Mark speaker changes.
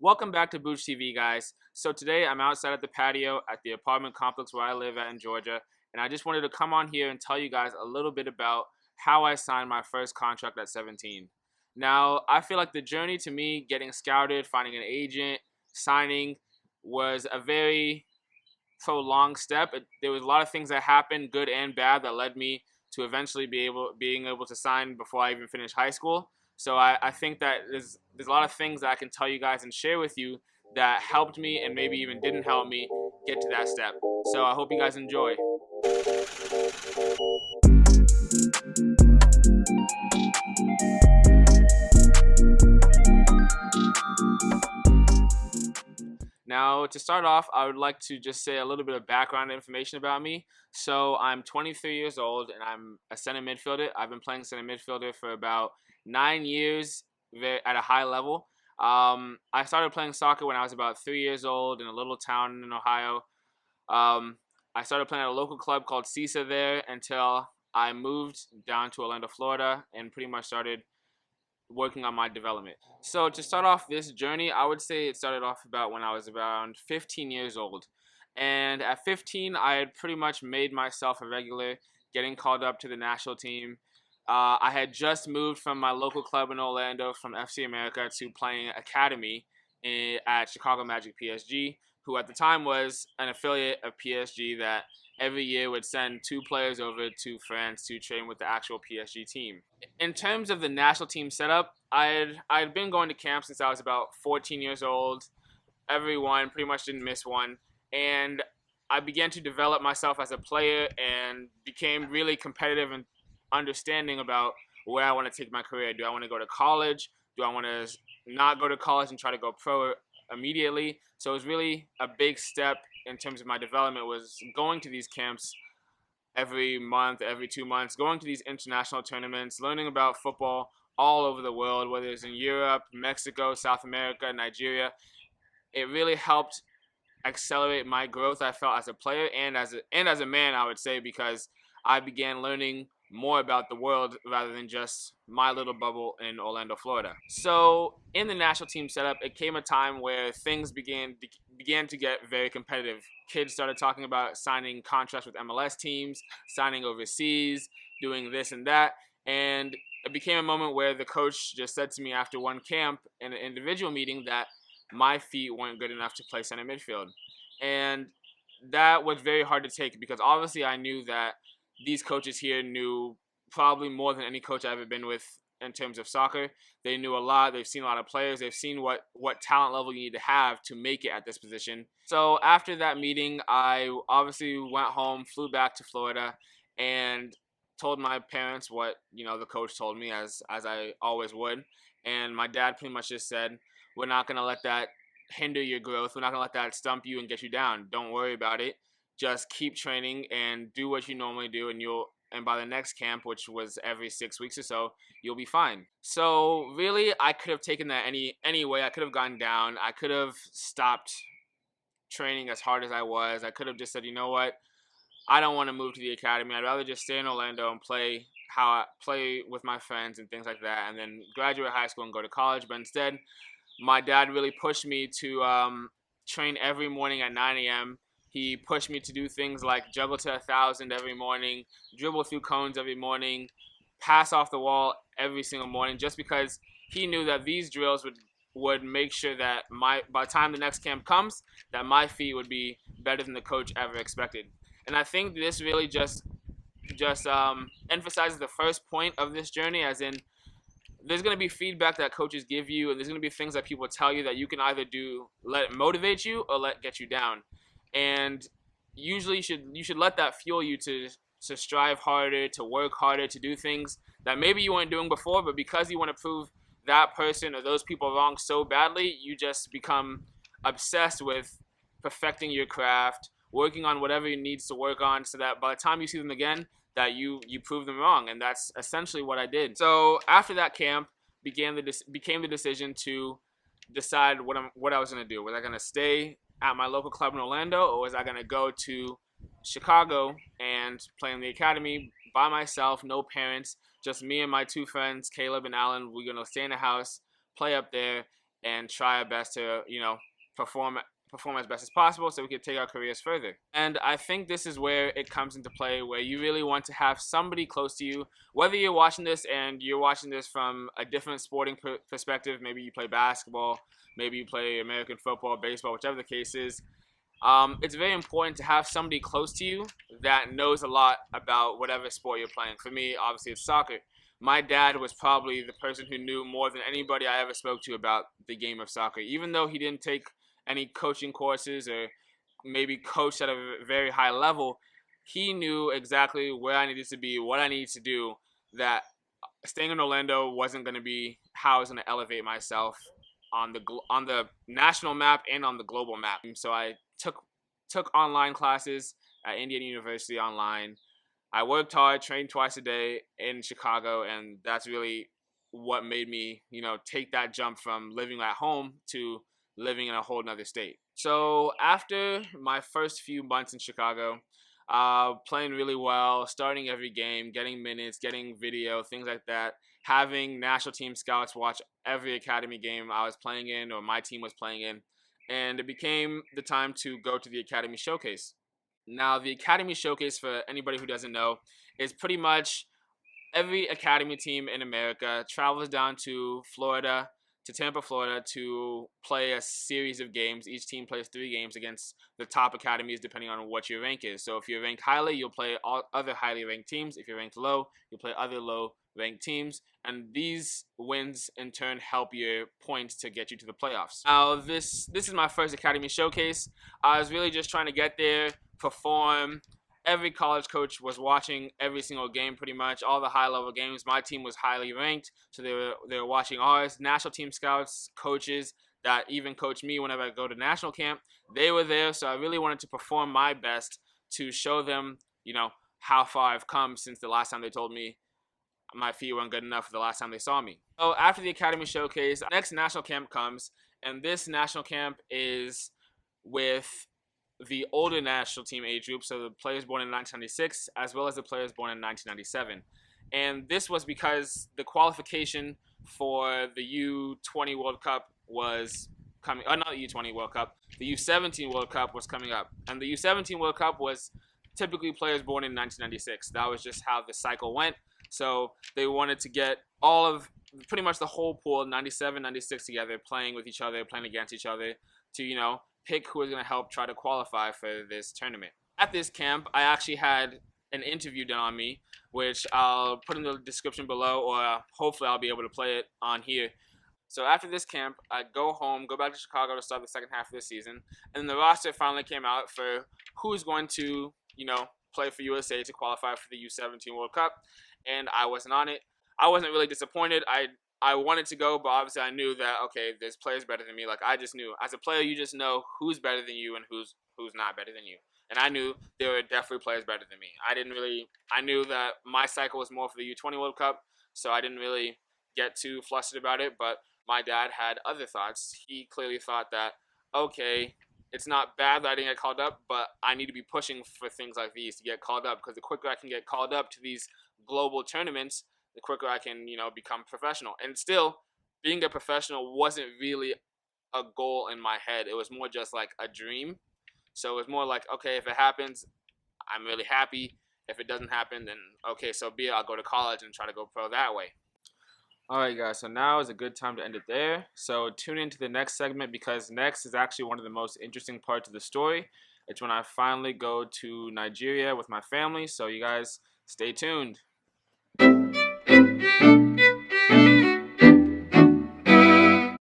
Speaker 1: Welcome back to Booch TV, guys. So today I'm outside at the patio at the apartment complex where I live at in Georgia, and I just wanted to come on here and tell you guys a little bit about how I signed my first contract at 17. Now, I feel like the journey to me getting scouted, finding an agent, signing was a very prolonged step. There was a lot of things that happened, good and bad, that led me to eventually being able to sign before I even finished high school. So I think that there's a lot of things that I can tell you guys and share with you that helped me and maybe even didn't help me get to that step. So I hope you guys enjoy. Now, to start off, I would like to just say a little bit of background information about me. So, I'm 23 years old and I'm a center midfielder. I've been playing center midfielder for about 9 years at a high level. I started playing soccer when I was about 3 years old in a little town in Ohio. I started playing at a local club called CISA there until I moved down to Orlando, Florida, and pretty much started working on my development. So to start off this journey, I would say it started off about when I was around 15 years old. And at 15, I had pretty much made myself a regular, getting called up to the national team. I had just moved from my local club in Orlando from FC America to playing academy at Chicago Magic PSG, who at the time was an affiliate of PSG that every year would send two players over to France to train with the actual PSG team. In terms of the national team setup, I'd been going to camp since I was about 14 years old. Everyone pretty much didn't miss one, and I began to develop myself as a player and became really competitive and understanding about where I want to take my career. Do I want to go to college? Do I want to not go to college and try to go pro immediately? So it was really a big step in terms of my development, was going to these camps every month, every 2 months, going to these international tournaments, learning about football all over the world, whether it's in Europe, Mexico, South America, Nigeria. It really helped accelerate my growth, I felt, as a player and as a man, I would say, because I began learning more about the world rather than just my little bubble in Orlando, Florida. So in the national team setup, it came a time where things began to get very competitive. Kids started talking about signing contracts with MLS teams, signing overseas, doing this and that, and it became a moment where the coach just said to me after one camp in an individual meeting that my feet weren't good enough to play center midfield. And that was very hard to take because obviously I knew that these coaches here knew probably more than any coach I've ever been with in terms of soccer. They knew a lot. They've seen a lot of players. They've seen what talent level you need to have to make it at this position. So after that meeting, I obviously went home, flew back to Florida, and told my parents what the coach told me, as I always would. And my dad pretty much just said, "We're not gonna let that hinder your growth. We're not gonna let that stump you and get you down. Don't worry about it. Just keep training and do what you normally do, and by the next camp, which was every 6 weeks or so, you'll be fine." So really, I could have taken that any way. I could have gone down. I could have stopped training as hard as I was. I could have just said, you know what, I don't want to move to the academy. I'd rather just stay in Orlando and play with my friends and things like that, and then graduate high school and go to college. But instead, my dad really pushed me to train every morning at 9 a.m. He pushed me to do things like juggle to 1,000 every morning, dribble through cones every morning, pass off the wall every single morning, just because he knew that these drills would make sure that by the time the next camp comes, that my feet would be better than the coach ever expected. And I think this really just emphasizes the first point of this journey, as in there's going to be feedback that coaches give you, and there's going to be things that people tell you that you can either let it motivate you or let get you down. And usually you should let that fuel you to strive harder, to work harder, to do things that maybe you weren't doing before, but because you want to prove that person or those people wrong so badly, you just become obsessed with perfecting your craft, working on whatever you needs to work on, so that by the time you see them again, that you prove them wrong. And that's essentially what I did. So after that camp became the decision to decide what I was going to do. Was I going to stay at my local club in Orlando, or was I going to go to Chicago and play in the academy by myself, no parents, just me and my two friends, Caleb and Alan? We're going to stay in a house, play up there, and try our best to, perform as best as possible so we can take our careers further. And I think this is where it comes into play, where you really want to have somebody close to you, whether you're watching this and you're watching this from a different sporting perspective. Maybe you play basketball, maybe you play American football, baseball, whichever the case is. It's very important to have somebody close to you that knows a lot about whatever sport you're playing. For me, obviously, it's soccer. My dad was probably the person who knew more than anybody I ever spoke to about the game of soccer. Even though he didn't take any coaching courses or maybe coached at a very high level, he knew exactly where I needed to be, what I needed to do, that staying in Orlando wasn't going to be how I was going to elevate myself on the national map and on the global map. So I took online classes at Indiana University online. I worked hard, trained twice a day in Chicago, and that's really what made me, take that jump from living at home to living in a whole nother state. So after my first few months in Chicago, playing really well, starting every game, getting minutes, getting video, things like that, having national team scouts watch every academy game I was playing in or my team was playing in, and it became the time to go to the Academy Showcase. Now, the Academy Showcase, for anybody who doesn't know, is pretty much every academy team in America travels down to Florida, to Tampa, Florida, to play a series of games. Each team plays 3 games against the top academies, depending on what your rank is. So if you're ranked highly, you'll play all other highly ranked teams. If you're ranked low, you'll play other low ranked teams. And these wins, in turn, help your points to get you to the playoffs. Now, this is my first Academy Showcase. I was really just trying to get there, perform. Every college coach was watching every single game, pretty much all the high-level games. My team was highly ranked, so they were watching ours. National team scouts, coaches that even coach me whenever I go to national camp, they were there. So I really wanted to perform my best to show them, how far I've come since the last time they told me my feet weren't good enough the last time they saw me. So after the Academy Showcase, next national camp comes, and this national camp is with the older national team age group, so the players born in 1996 as well as the players born in 1997. And this was because the qualification for the U20 World Cup was coming, not the U20 World Cup, the U17 World Cup was coming up. And the U17 World Cup was typically players born in 1996. That was just how the cycle went. So they wanted to get all of, pretty much the whole pool, 97, 96 together, playing with each other, playing against each other to, pick who is going to help try to qualify for this tournament. At this camp, I actually had an interview done on me, which I'll put in the description below, or hopefully I'll be able to play it on here. So after this camp, I go home, go back to Chicago to start the second half of the season, and the roster finally came out for who's going to, play for USA to qualify for the U17 World Cup, and I wasn't on it. I wasn't really disappointed. I wanted to go, but obviously I knew that, okay, there's players better than me. Like, I just knew. As a player, you just know who's better than you and who's not better than you. And I knew there were definitely players better than me. I knew that my cycle was more for the U20 World Cup, so I didn't really get too flustered about it. But my dad had other thoughts. He clearly thought that, okay, it's not bad that I didn't get called up, but I need to be pushing for things like these to get called up, because the quicker I can get called up to these global tournaments, the quicker I can, become professional. And still, being a professional wasn't really a goal in my head. It was more just like a dream. So it was more like, okay, if it happens, I'm really happy. If it doesn't happen, then okay, so be it. I'll go to college and try to go pro that way. Alright guys, so now is a good time to end it there. So tune into the next segment, because next is actually one of the most interesting parts of the story. It's when I finally go to Nigeria with my family, so you guys stay tuned.